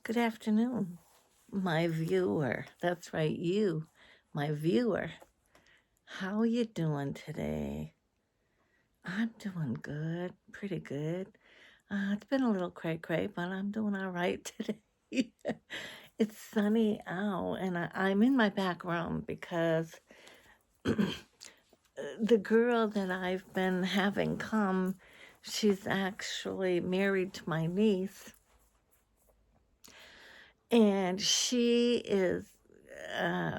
Good afternoon, my viewer. That's right, you, my viewer. How are you doing today? I'm doing good, pretty good. It's been a little cray-cray, but I'm doing all right today. It's sunny out, and I'm in my back room because the girl that I've been having come, she's actually married to my niece, and she is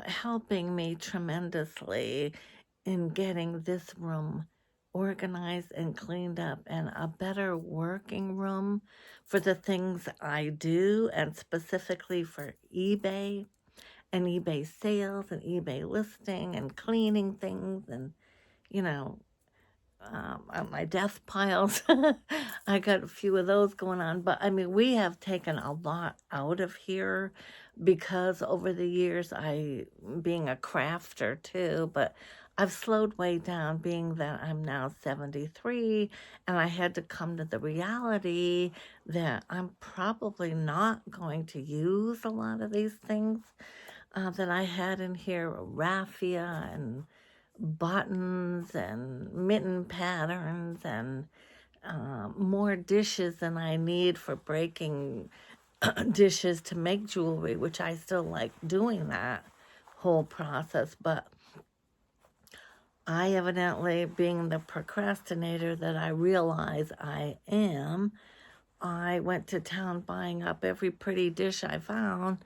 helping me tremendously in getting this room organized and cleaned up and a better working room for the things I do, and specifically for eBay and eBay sales and eBay listing and cleaning things and, you know, on my desk piles. I got a few of those going on, but I mean, we have taken a lot out of here because over the years, being a crafter too, but I've slowed way down being that I'm now 73 and I had to come to the reality that I'm probably not going to use a lot of these things that I had in here, raffia and buttons and mitten patterns and more dishes than I need for breaking dishes to make jewelry, which I still like doing that whole process. But I evidently, being the procrastinator that I realize I am, I went to town buying up every pretty dish I found,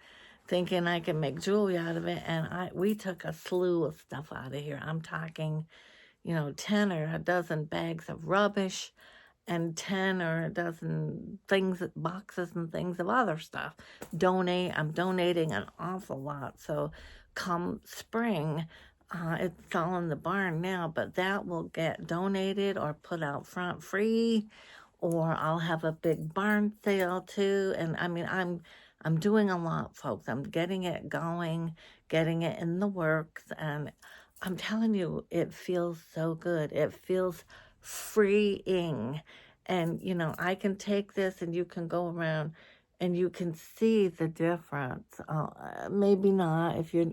thinking I could make jewelry out of it, and we took a slew of stuff out of here. I'm talking, 10 or a dozen bags of rubbish and 10 or a dozen things, boxes and things of other stuff. I'm donating an awful lot. So come spring, it's all in the barn now, but that will get donated or put out front free, or I'll have a big barn sale too. And I mean, I'm doing a lot, folks. I'm getting it going, getting it in the works, and I'm telling you, it feels so good. It feels freeing. And, I can take this and you can go around and you can see the difference. Maybe not if you're,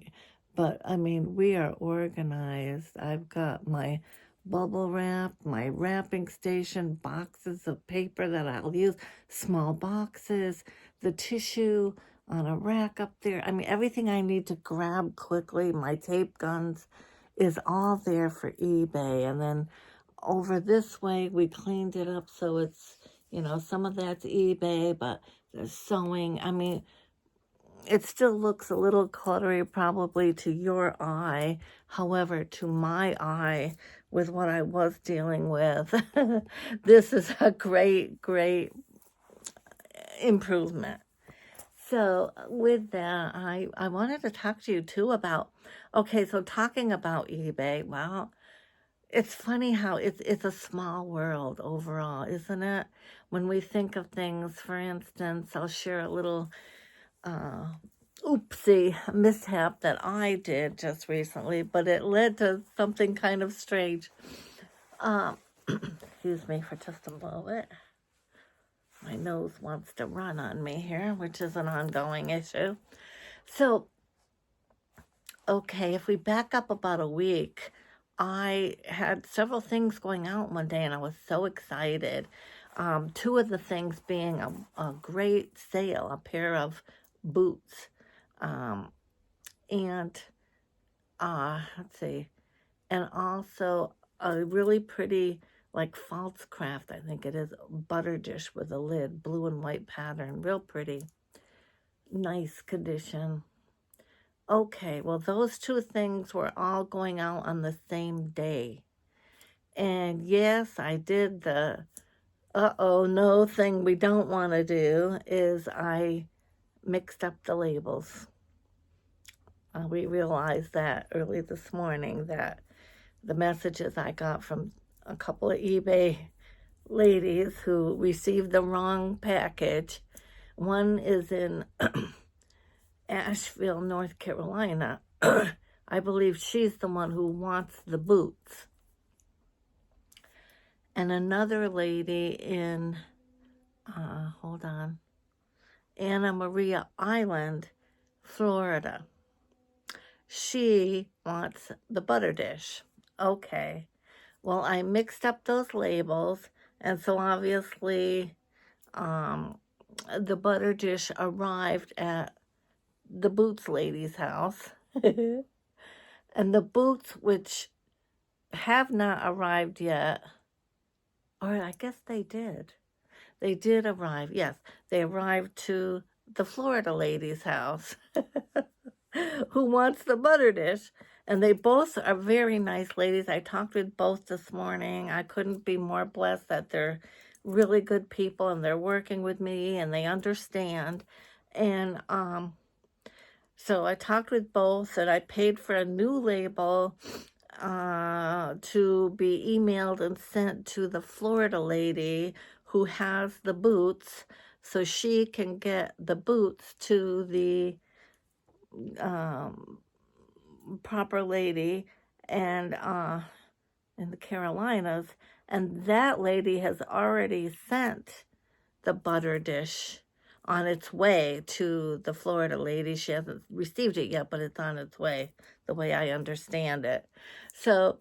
but I mean, we are organized. I've got my bubble wrap, my wrapping station, boxes of paper that I'll use, small boxes, the tissue on a rack up there. I mean, everything I need to grab quickly, my tape guns, is all there for eBay. And then over this way, we cleaned it up so it's, some of that's eBay, but there's sewing. I mean, it still looks a little cluttery probably to your eye. However, to my eye, with what I was dealing with, this is a great, great improvement. So with that, I wanted to talk to you too about, okay, so talking about eBay, well, it's funny how it's a small world overall, isn't it? When we think of things, for instance, I'll share a little oopsie mishap that I did just recently, but it led to something kind of strange. Excuse me for just a moment. My nose wants to run on me here, which is an ongoing issue. So, okay, if we back up about a week, I had several things going out one day and I was so excited. Two of the things being a great sale, a pair of boots, and let's see, and also a really pretty, like, false craft, I think it is, butter dish with a lid, blue and white pattern, real pretty, nice condition. Okay, well, those two things were all going out on the same day. And yes, I did the no thing we don't want to do, is I mixed up the labels. We realized that early this morning, that the messages I got from a couple of eBay ladies who received the wrong package. One is in Asheville, North Carolina. I believe she's the one who wants the boots. And another lady in, hold on, Anna Maria Island, Florida. She wants the butter dish. Okay. Well, I mixed up those labels, and so obviously the butter dish arrived at the Boots lady's house. And the Boots, which have not arrived yet, or I guess they did. They did arrive, yes. They arrived to the Florida lady's house who wants the butter dish. And they both are very nice ladies. I talked with both this morning. I couldn't be more blessed that they're really good people and they're working with me and they understand. And so I talked with both and I paid for a new label to be emailed and sent to the Florida lady who has the Boots so she can get the Boots to the proper lady and in the Carolinas, and that lady has already sent the butter dish on its way to the Florida lady. She hasn't received it yet, but it's on its way, the way I understand it. So,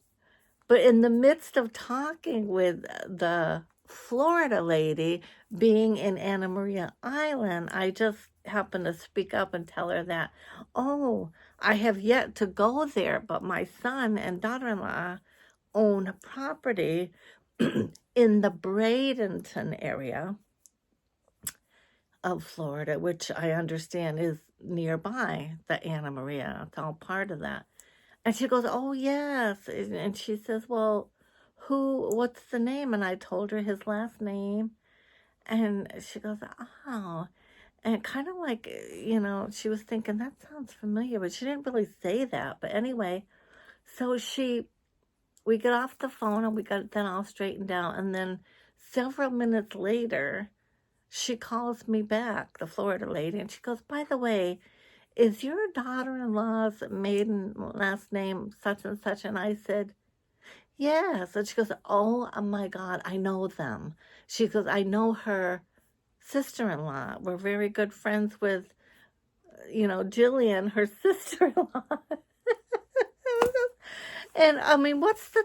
but in the midst of talking with the Florida lady, being in Anna Maria Island, I just happened to speak up and tell her that, oh, I have yet to go there, but my son and daughter-in-law own property in the Bradenton area of Florida, which I understand is nearby the Anna Maria. It's all part of that. And she goes, oh, yes. And she says, well, what's the name? And I told her his last name. And she goes, oh. And kind of like, she was thinking, that sounds familiar, but she didn't really say that. But anyway, so we got off the phone and we got that all straightened out. And then several minutes later, she calls me back, the Florida lady, and she goes, by the way, is your daughter-in-law's maiden last name such and such? And I said, yes. And she goes, oh my God, I know them. She goes, I know her sister-in-law. We're very good friends with, Jillian, her sister-in-law. And I mean, what's the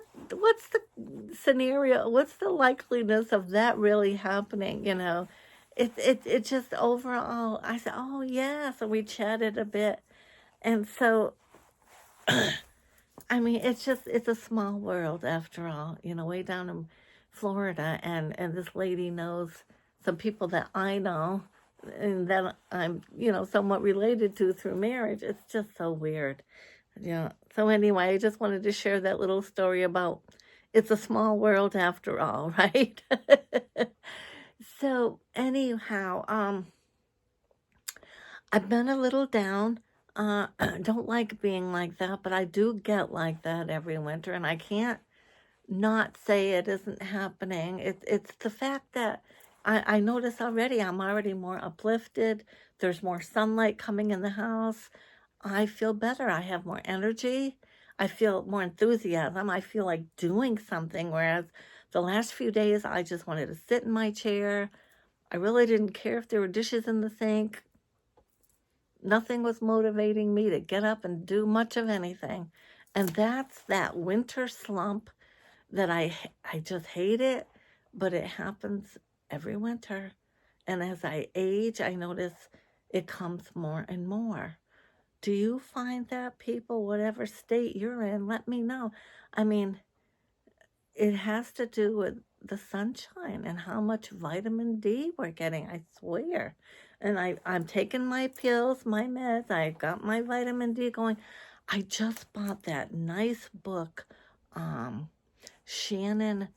scenario? What's the likeliness of that really happening? It just overall. I said, oh yeah. So we chatted a bit, and so I mean, it's a small world after all. Way down in Florida, and this lady knows some people that I know, and that I'm somewhat related to through marriage. It's just so weird. Yeah. So anyway, I just wanted to share that little story about it's a small world after all, right? So anyhow, I've been a little down. Don't like being like that, but I do get like that every winter, and I can't not say it isn't happening. It's the fact that I notice already I'm already more uplifted. There's more sunlight coming in the house. I feel better. I have more energy. I feel more enthusiasm. I feel like doing something, whereas the last few days I just wanted to sit in my chair. I really didn't care if there were dishes in the sink. Nothing was motivating me to get up and do much of anything. And that's that winter slump that I just hate it, but it happens every winter. And as I age, I notice it comes more and more. Do you find that, people, whatever state you're in, let me know. I mean, it has to do with the sunshine and how much vitamin D we're getting, I swear. And I'm taking my pills, my meds. I got my vitamin D going. I just bought that nice book, Shannon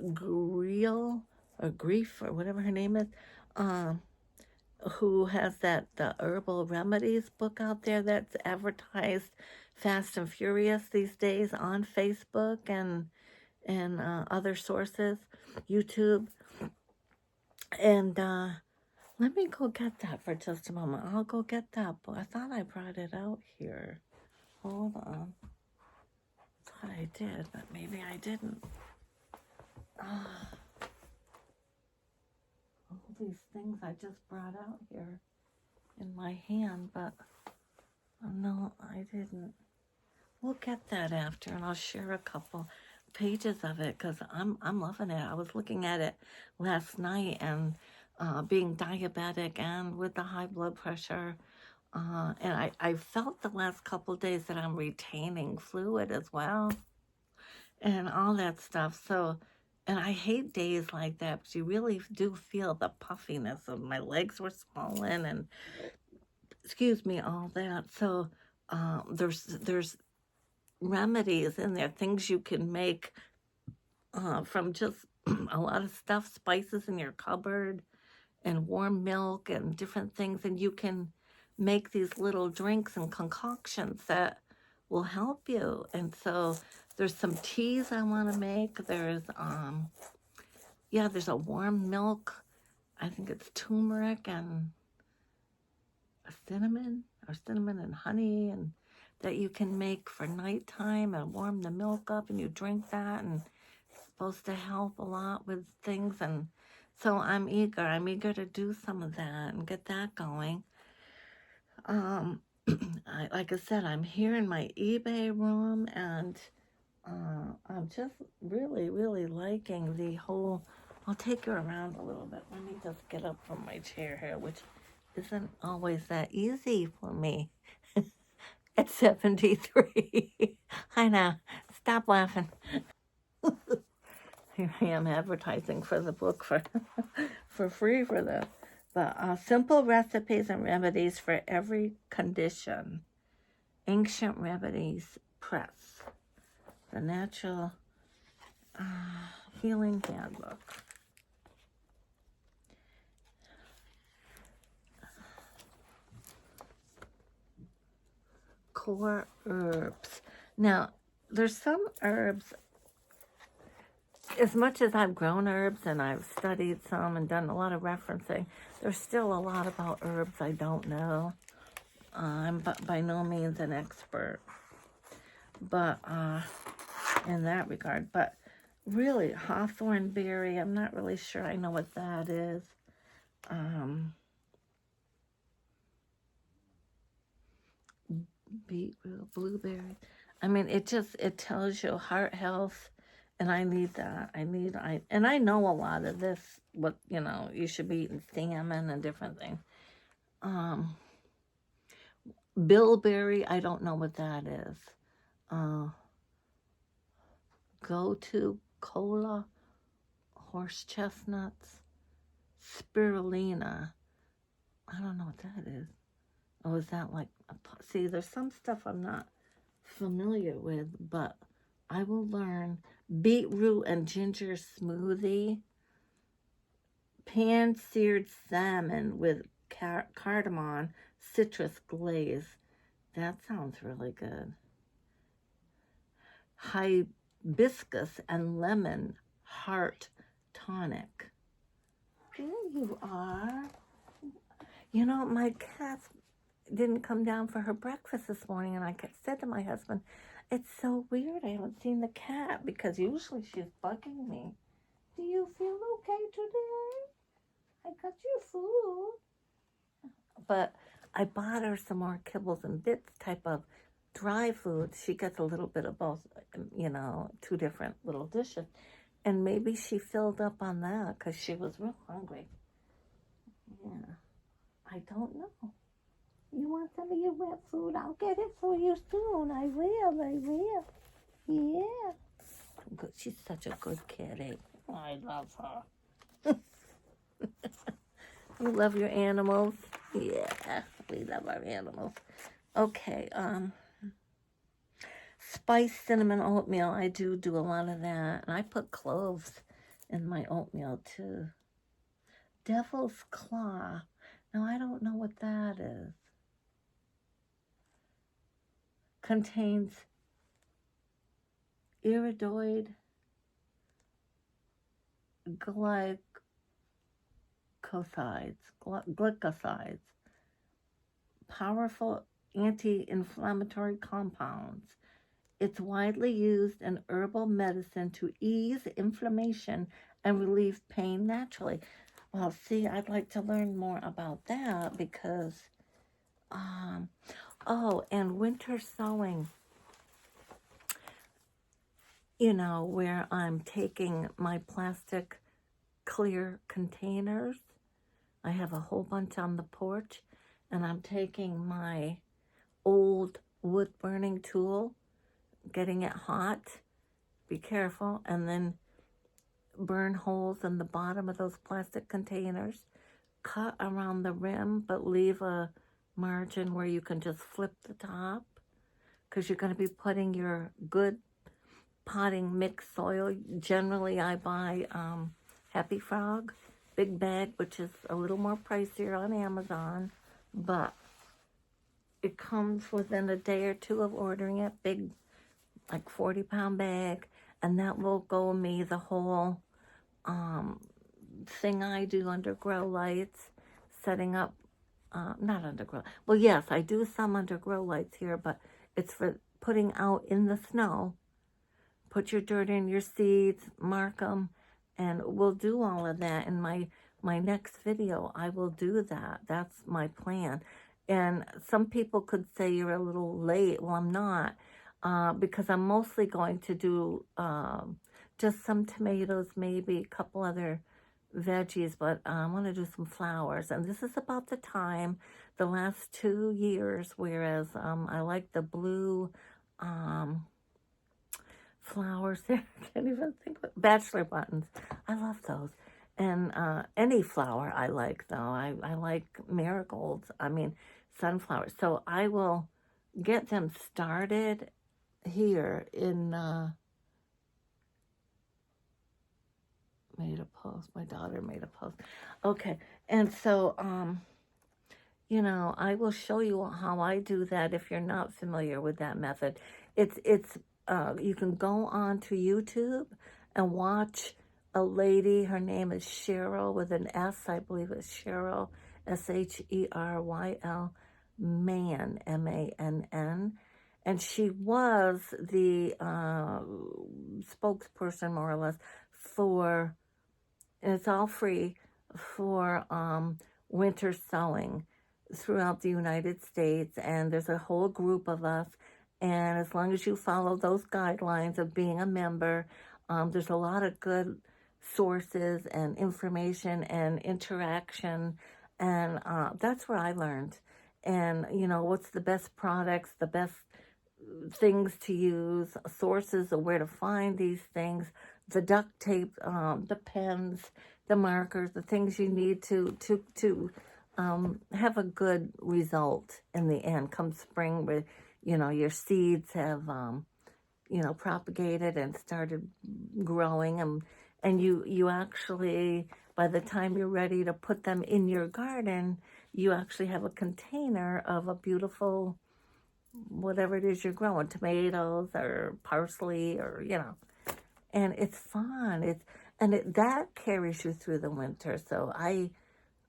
Greel or Grief or whatever her name is, who has the herbal remedies book out there that's advertised fast and furious these days on Facebook and other sources, YouTube. And let me go get that for just a moment. I'll go get that book. I thought I brought it out here. Hold on. I thought I did, but maybe I didn't. Hold these things I just brought out here in my hand, but oh, no, I didn't. We'll get that after, and I'll share a couple pages of it because I'm loving it. I was looking at it last night, and being diabetic and with the high blood pressure, and I felt the last couple days that I'm retaining fluid as well, and all that stuff. So, and I hate days like that, but you really do feel the puffiness of my legs were swollen, and excuse me, all that. So, there's remedies in there, things you can make from just a lot of stuff, spices in your cupboard, and warm milk and different things, and you can make these little drinks and concoctions that will help you. And so there's some teas I want to make. There's there's a warm milk. I think it's turmeric and cinnamon and honey, and that you can make for nighttime and warm the milk up, and you drink that, and it's supposed to help a lot with things. And so I'm eager to do some of that and get that going. Like I said, I'm here in my eBay room, and I'm just really liking the whole. I'll take you around a little bit. Let me just get up from my chair here, which isn't always that easy for me at 73. I know. Stop laughing. Here I am advertising for the book for for free for the simple recipes and remedies for every condition. Ancient Remedies Press. The Natural Healing Handbook. Core herbs. Now, there's some herbs, as much as I've grown herbs and I've studied some and done a lot of referencing, there's still a lot about herbs I don't know. I'm by no means an expert, but in that regard. But really, hawthorn berry, I'm not really sure I know what that is. Beetroot, blueberry. I mean, it tells you heart health, and I need that. And I know a lot of this. What you should be eating salmon and different things. Bilberry, I don't know what that is. Go-to cola, horse chestnuts, spirulina. I don't know what that is. Oh, is that like see? There's some stuff I'm not familiar with, but I will learn. Beetroot and ginger smoothie, pan-seared salmon with cardamom citrus glaze. That sounds really good. Hibiscus and lemon heart tonic. There you are. You know, my cat didn't come down for her breakfast this morning, and I said to my husband, it's so weird I haven't seen the cat, because usually she's bugging me. Do you feel okay today? I got you food. But I bought her some more kibbles and bits type of dry food. She gets a little bit of both, two different little dishes. And maybe she filled up on that because she was real hungry. Yeah, I don't know. You want some of your wet food? I'll get it for you soon. I will. Yeah. Good. She's such a good kitty. I love her. You love your animals? Yeah, we love our animals. Okay, spiced cinnamon oatmeal. I do a lot of that. And I put cloves in my oatmeal too. Devil's Claw. Now, I don't know what that is. Contains iridoid glycosides, powerful anti-inflammatory compounds. It's widely used in herbal medicine to ease inflammation and relieve pain naturally. Well, see, I'd like to learn more about that because, um, oh, and winter sewing, you know, where I'm taking my plastic clear containers. I have a whole bunch on the porch, and I'm taking my old wood burning tool, getting it hot, be careful, and then burn holes in the bottom of those plastic containers, cut around the rim, but leave a margin where you can just flip the top, because you're going to be putting your good potting mixed soil. Generally, I buy Happy Frog, big bag, which is a little more pricier on Amazon, but it comes within a day or two of ordering it, big, like 40-pound bag, and that will go me the whole thing I do under grow lights, setting up, not under grow, well, yes, I do some under grow lights here, but it's for putting out in the snow. Put your dirt in, your seeds, mark them, and we'll do all of that in my next video. I will do that. That's my plan. And some people could say you're a little late. Well, I'm not, because I'm mostly going to do just some tomatoes, maybe a couple other veggies, but I want to do some flowers. And this is about the time, the last 2 years, whereas I like the blue flowers there. I can't even think of it. Bachelor buttons. I love those. And any flower I like, though. I like marigolds. I mean, sunflowers. So I will get them started here in made a post. My daughter made a post. Okay. And so you know, I will show you how I do that if you're not familiar with that method. It's you can go on to YouTube and watch a lady. Her name is Cheryl with an S. I believe it's Cheryl, Sheryl, Mann, Mann. And she was the spokesperson, more or less, for, and it's all free, for winter sewing throughout the United States. And there's a whole group of us. And as long as you follow those guidelines of being a member, there's a lot of good sources and information and interaction. And that's what I learned. And, you know, what's the best products, the best things to use, sources of where to find these things, the duct tape, the pens, the markers, the things you need to have a good result in the end. Come spring, where, you know, your seeds have, you know, propagated and started growing, and you actually, by the time you're ready to put them in your garden, you actually have a container of a beautiful, whatever it is you're growing, tomatoes or parsley, or, you know, and it's fun. That carries you through the winter. So I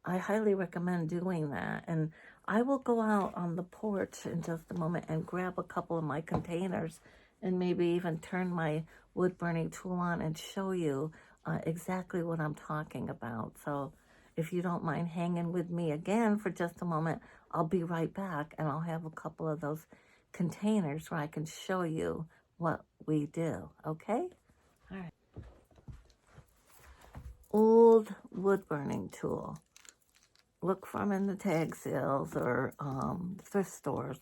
highly recommend doing that. And I will go out on the porch in just a moment and grab a couple of my containers and maybe even turn my wood burning tool on and show you exactly what I'm talking about. So if you don't mind hanging with me again for just a moment, I'll be right back, and I'll have a couple of those containers where I can show you what we do, okay? All right. Old wood burning tool. Look for them in the tag sales or thrift stores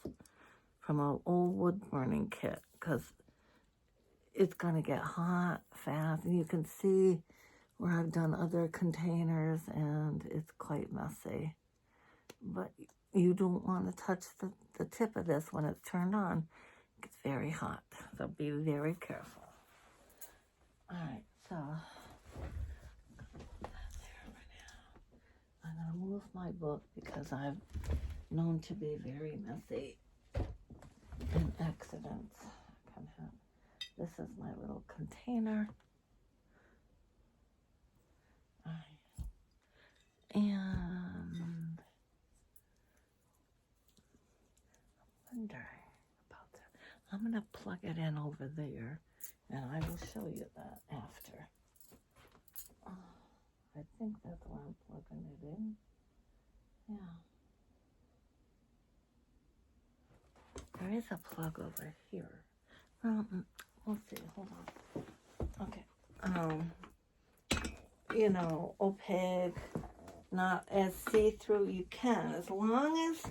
from an old wood burning kit, because it's going to get hot fast. And you can see where I've done other containers, and it's quite messy. But you don't want to touch the tip of this when it's turned on. It's very hot, so be very careful. All right, so I'm going to move my book because I've known to be very messy in accidents. This is my little container. And I'm wondering about that. I'm going to plug it in over there, and I will show you that after. I think that's where I'm plugging it in. Yeah. There is a plug over here. We'll see. Hold on. Okay. You know, opaque, not as see-through you can, as long as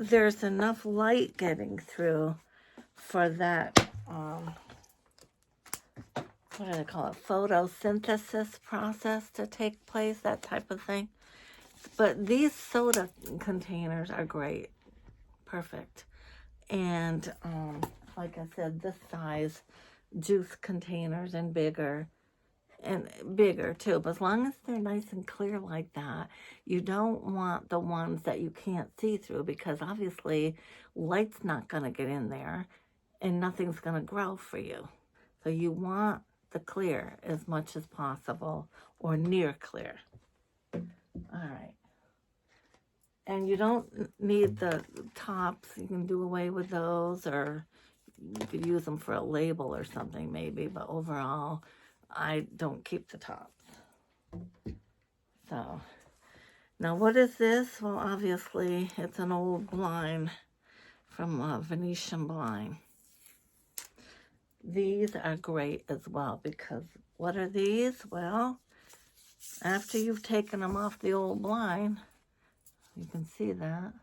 there's enough light getting through for that, what do they call it, photosynthesis process to take place, that type of thing. But these soda containers are great, perfect. And like I said, this size juice containers and bigger too. But as long as they're nice and clear like that, you don't want the ones that you can't see through, because obviously light's not going to get in there and nothing's going to grow for you. So you want the clear as much as possible, or near clear. All right. And you don't need the tops. You can do away with those, or you could use them for a label or something maybe, but overall, I don't keep the tops. So, now what is this? Well, obviously, it's an old blind from a Venetian blind. These are great as well, because what are these? Well, after you've taken them off the old blind, you can see that,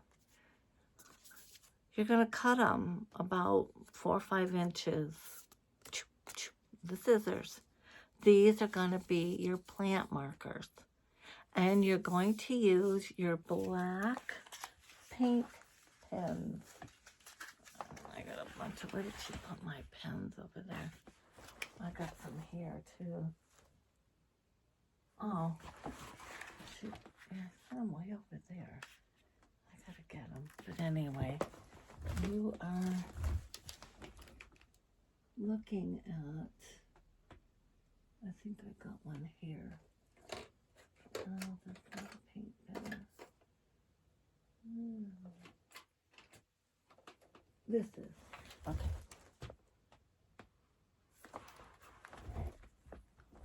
you're going to cut them about 4 or 5 inches. The scissors. These are going to be your plant markers. And you're going to use your black paint pens. I got a bunch of, where did she put my pens over there? I got some here too. Oh, shoot. Yeah, I set them way over there. I gotta get them. But anyway, you are looking at, I think I got one here. Oh, that's not a paint pen. This is, okay.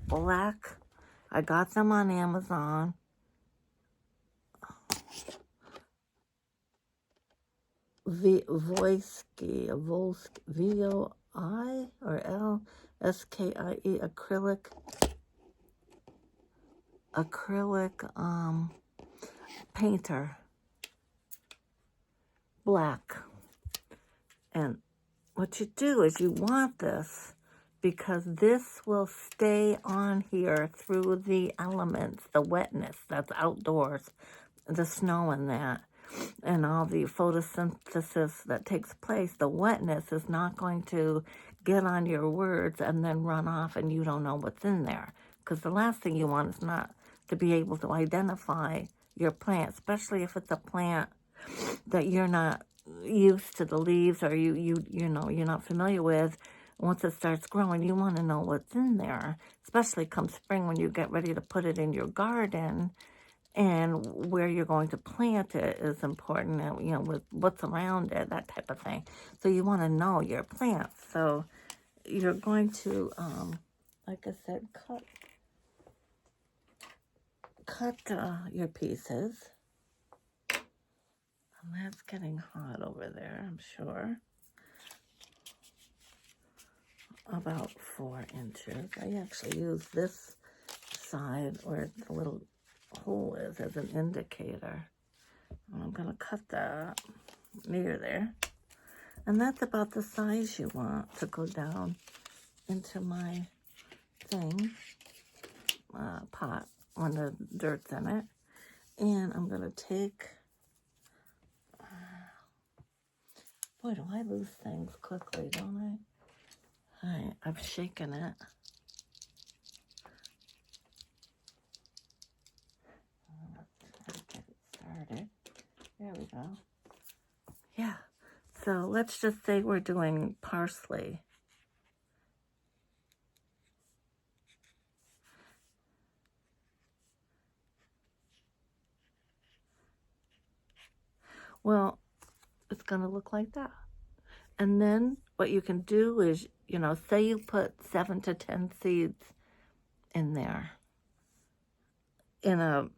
Black. I got them on Amazon. Volsky, V-O-I or L-S-K-I-E, acrylic painter, black. And what you do is you want this, because this will stay on here through the elements, the wetness that's outdoors, the snow and that, and all the photosynthesis that takes place. The wetness is not going to get on your words and then run off and you don't know what's in there. Because the last thing you want is not to be able to identify your plant, especially if it's a plant that you're not used to the leaves, or you know, you're not familiar with. Once it starts growing, you want to know what's in there, especially come spring when you get ready to put it in your garden. And where you're going to plant it is important, you know, with what's around it, that type of thing. So you want to know your plants. So you're going to, like I said, cut your pieces. And that's getting hot over there, I'm sure. About 4 inches. I actually use this side where the little hole is as an indicator. And I'm going to cut that near there. And that's about the size you want to go down into my thing, pot, when the dirt's in it. And I'm going to take, boy, do I lose things quickly, don't I? All right, I've shaken it. Let's get it started. There we go. Yeah, so let's just say we're doing parsley. Well, it's going to look like that. And then what you can do is, you know, say you put 7 to 10 seeds in there. in a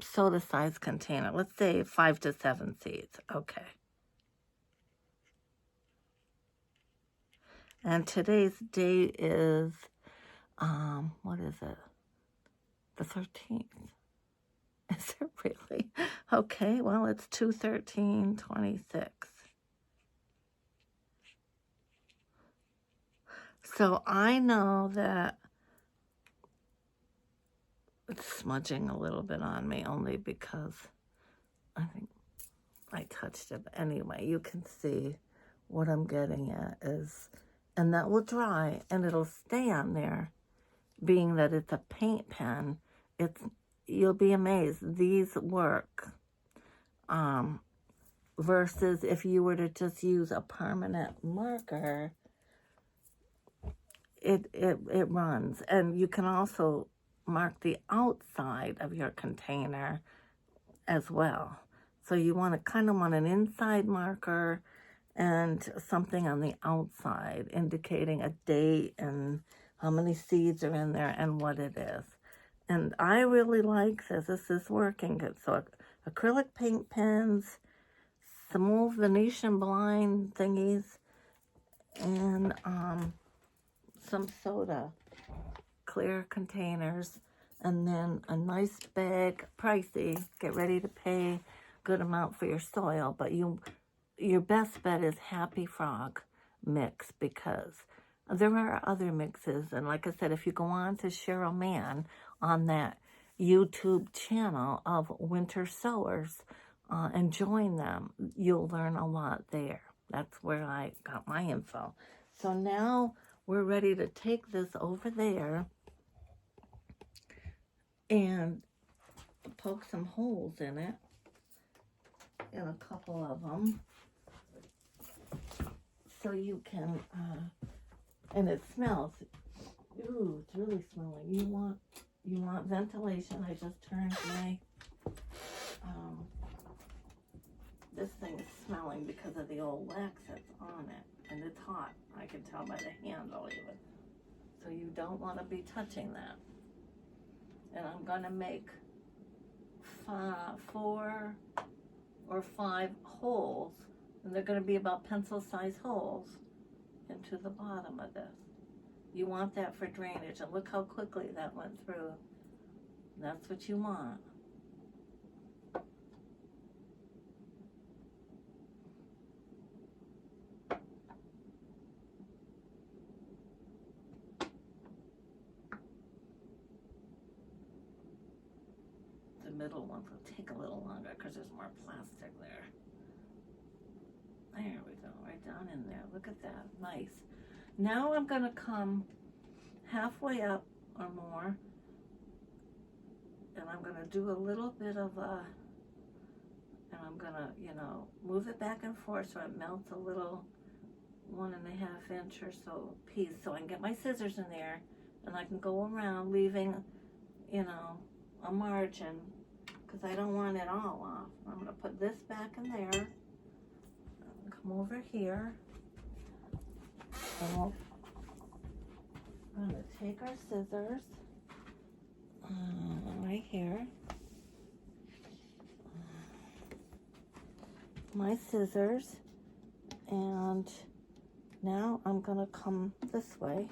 soda-sized container. Let's say 5 to 7 seeds. Okay. And today's date is, what is it? The 13th. Is it really? Okay, well, it's 2/13/26. So I know that it's smudging a little bit on me only because I think I touched it. But anyway, you can see what I'm getting at is, and that will dry and it'll stay on there. Being that it's a paint pen, you'll be amazed. These work. Versus if you were to just use a permanent marker, it runs. And you can also mark the outside of your container as well. So you kind of want an inside marker and something on the outside indicating a date and how many seeds are in there and what it is. And I really like this. This is working good. So acrylic paint pens, some old Venetian blind thingies, and some soda clear containers, and then a nice bag, pricey. Get ready to pay good amount for your soil, but your best bet is Happy Frog mix, because there are other mixes. And like I said, if you go on to Cheryl Mann on that YouTube channel of Winter Sowers and join them, you'll learn a lot there. That's where I got my info. So now we're ready to take this over there and poke some holes in it, in a couple of them, so you can, and it smells, ooh, it's really smelling. You want ventilation. I just turned my, this thing is smelling because of the old wax that's on it, and it's hot. I can tell by the handle even. So you don't want to be touching that. And I'm going to make 4 or 5 holes, and they're going to be about pencil-sized holes into the bottom of this. You want that for drainage, and look how quickly that went through. That's what you want. The middle ones will take a little longer because there's more plastic there. There we go, right down in there. Look at that, nice. Now I'm going to come halfway up or more, and I'm going to do a little bit of and I'm going to, move it back and forth so it melts a little 1.5 inch or so piece, so I can get my scissors in there and I can go around leaving, a margin, because I don't want it all off. I'm going to put this back in there, come over here, and I'm going to take our scissors right here, my scissors, and now I'm going to come this way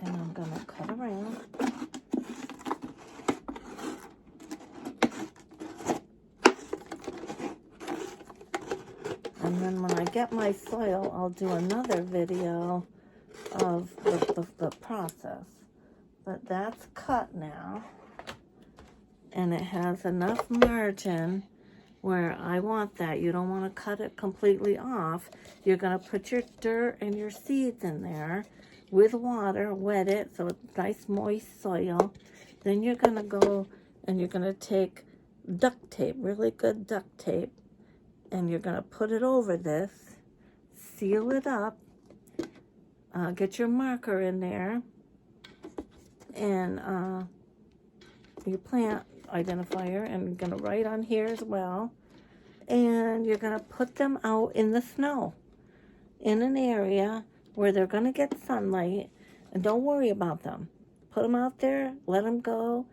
and I'm going to cut around. And then when I get my soil, I'll do another video of the process. But that's cut now. And it has enough margin where I want that. You don't want to cut it completely off. You're going to put your dirt and your seeds in there with water, wet it so it's nice moist soil. Then you're going to go and you're going to take duct tape, really good duct tape, and you're going to put it over this, seal it up, get your marker in there, and your plant identifier, and you're going to write on here as well, and you're going to put them out in the snow in an area where they're going to get sunlight, and don't worry about them. Put them out there, let them go.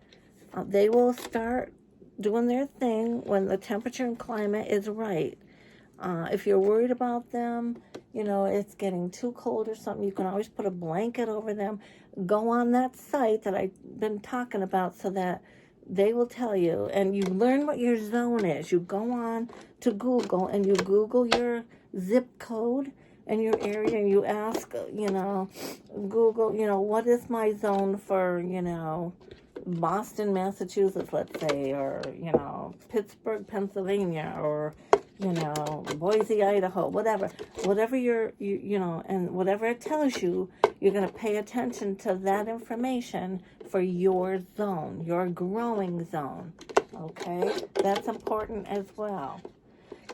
They will start doing their thing when the temperature and climate is right. If you're worried about them, it's getting too cold or something, you can always put a blanket over them. Go on that site that I've been talking about so that they will tell you. And you learn what your zone is. You go on to Google and you Google your zip code and your area, and you ask, Google, what is my zone for, Boston, Massachusetts, let's say, or, Pittsburgh, Pennsylvania, or, Boise, Idaho, whatever and whatever it tells you, you're going to pay attention to that information for your zone, your growing zone. Okay? That's important as well.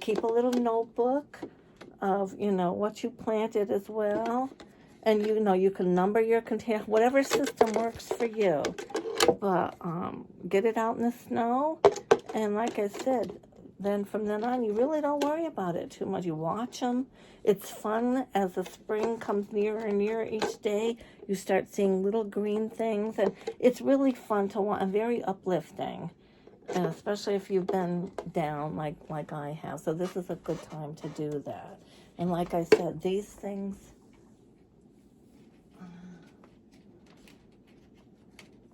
Keep a little notebook of, what you planted as well. And, you can number your container, whatever system works for you. But get it out in the snow. And like I said, then from then on, you really don't worry about it too much. You watch them. It's fun as the spring comes nearer and nearer each day. You start seeing little green things. And it's really fun to watch, and very uplifting. And especially if you've been down like I have. So this is a good time to do that. And like I said, these things,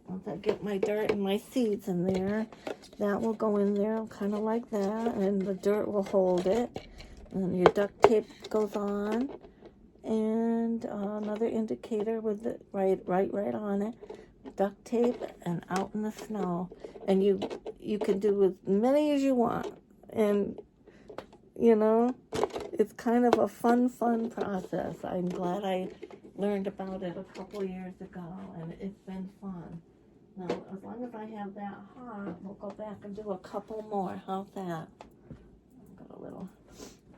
once I get my dirt and my seeds in there, that will go in there kind of like that. And the dirt will hold it. And your duct tape goes on. And another indicator with it right on it. Duct tape and out in the snow. And you can do as many as you want. And, it's kind of a fun process. I'm glad I learned about it a couple years ago, and it's been fun. Now, as long as I have that hot, we'll go back and do a couple more. How's that? Got a little.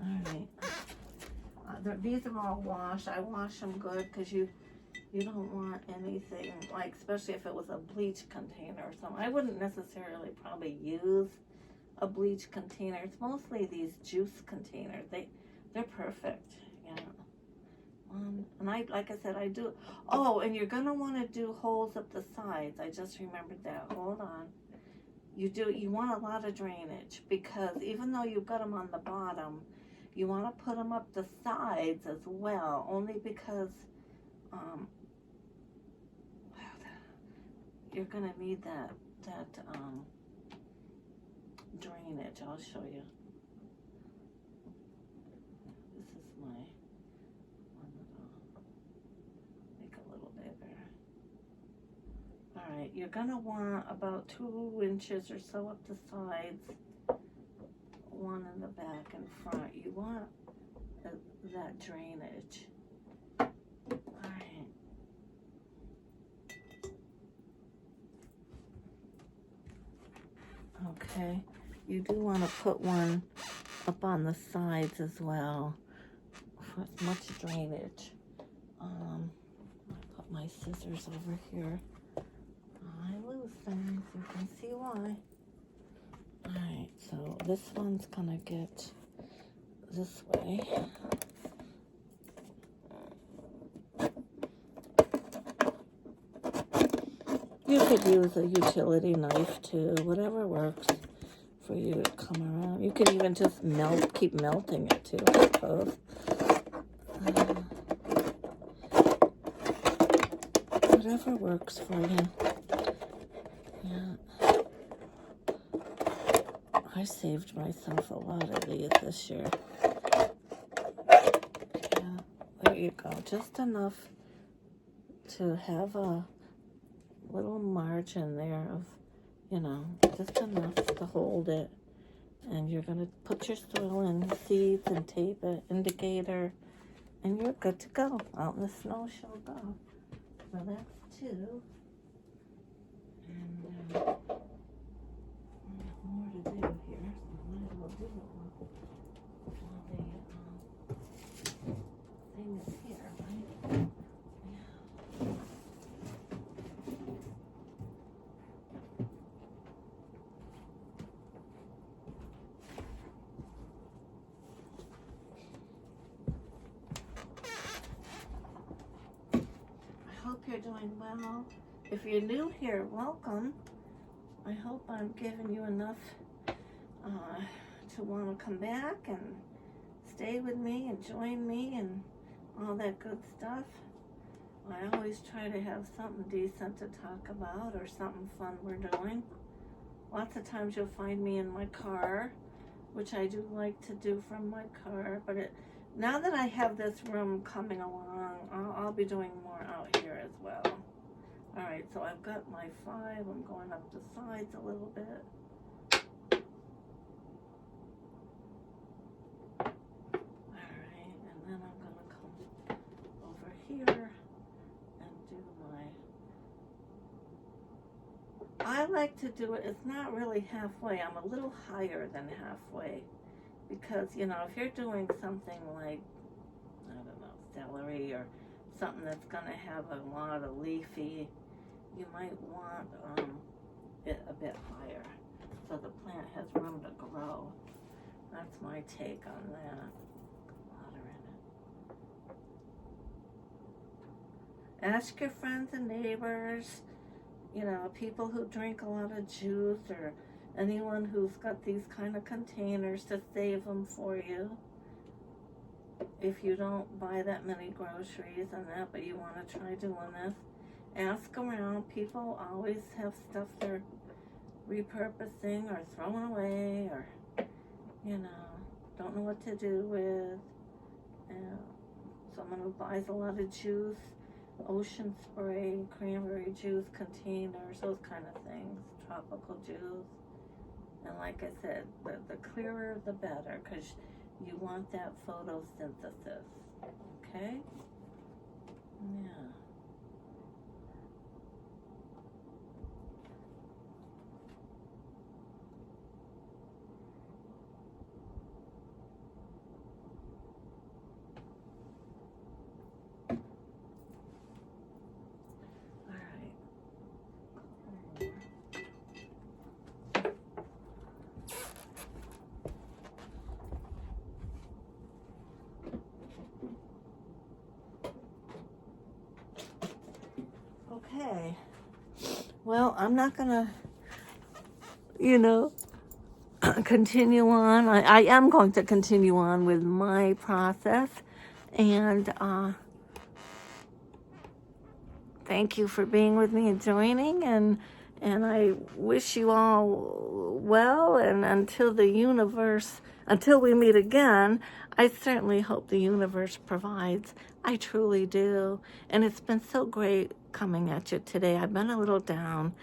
All right. These are all washed. I wash them good because you don't want anything, like, especially if it was a bleach container or something. I wouldn't necessarily probably use a bleach container. It's mostly these juice containers. They're perfect, and like I said, I do. Oh, and you're gonna want to do holes up the sides. I just remembered that. Hold on. You want a lot of drainage, because even though you've got them on the bottom, you want to put them up the sides as well. Only because you're gonna need that drainage. I'll show you. This is my one that I'll make a little bigger. All right, you're gonna want about 2 inches or so up the sides, 1 in the back and front. You want that drainage. All right. Okay. You do want to put one up on the sides as well for as much drainage. I put my scissors over here. I lose things. You can see why. Alright, so this one's gonna get this way. You could use a utility knife too, whatever works for you to come around. You can even just keep melting it too, I suppose. Whatever works for you. Yeah. I saved myself a lot of these this year. Yeah, there you go. Just enough to have a little margin there of, just enough to hold it. And you're going to put your soil in, seeds, and tape it, indicator, and you're good to go. Out in the snow she'll go. So that's 2. And more to do here, so I might as well do it while the thing is here, right? doing well. If you're new here, welcome. I hope I'm giving you enough to want to come back and stay with me and join me and all that good stuff. I always try to have something decent to talk about or something fun we're doing. Lots of times you'll find me in my car, which I do like to do from my car, but now that I have this room coming along, I'll be doing more out here as well. All right, so I've got my 5. I'm going up the sides a little bit. All right, and then I'm going to come over here and do my... I like to do it, it's not really halfway. I'm a little higher than halfway because, you know, if you're doing something like, I don't know, celery or something that's going to have a lot of leafy, you might want it a bit higher so the plant has room to grow. That's my take on that. Water in it. Ask your friends and neighbors, you know, people who drink a lot of juice or anyone who's got these kind of containers to save them for you. If you don't buy that many groceries and that, but you want to try doing this, ask around. People always have stuff they're repurposing or throwing away or, you know, don't know what to do with. Someone who buys a lot of juice, ocean spray, cranberry juice containers, those kind of things, tropical juice. And like I said, the clearer the better, because you want that photosynthesis, okay? Yeah. Okay, well, I'm not gonna, you know, continue on. I am going to continue on with my process, and thank you for being with me and joining, and I wish you all well, and until we meet again, I certainly hope the universe provides. I truly do, and it's been so great coming at you today. I've been a little down,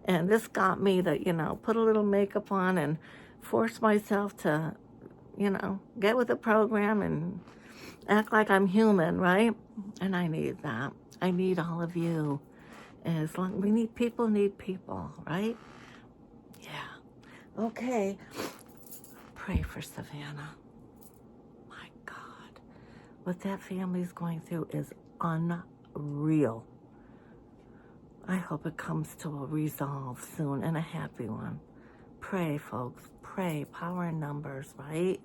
and this got me to, you know, put a little makeup on and force myself to, you know, get with the program and act like I'm human, right? And I need that. I need all of you. As long we need people, right? Yeah. Okay. Pray for Savannah. My God. What that family's going through is unreal. I hope it comes to a resolve soon and a happy one. Pray, folks. Pray. Power in numbers, right?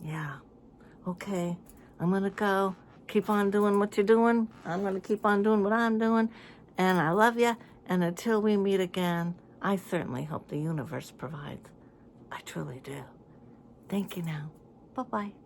Yeah. Okay. I'm going to go. Keep on doing what you're doing. I'm going to keep on doing what I'm doing. And I love you. And until we meet again, I certainly hope the universe provides. I truly do. Thank you now. Bye-bye.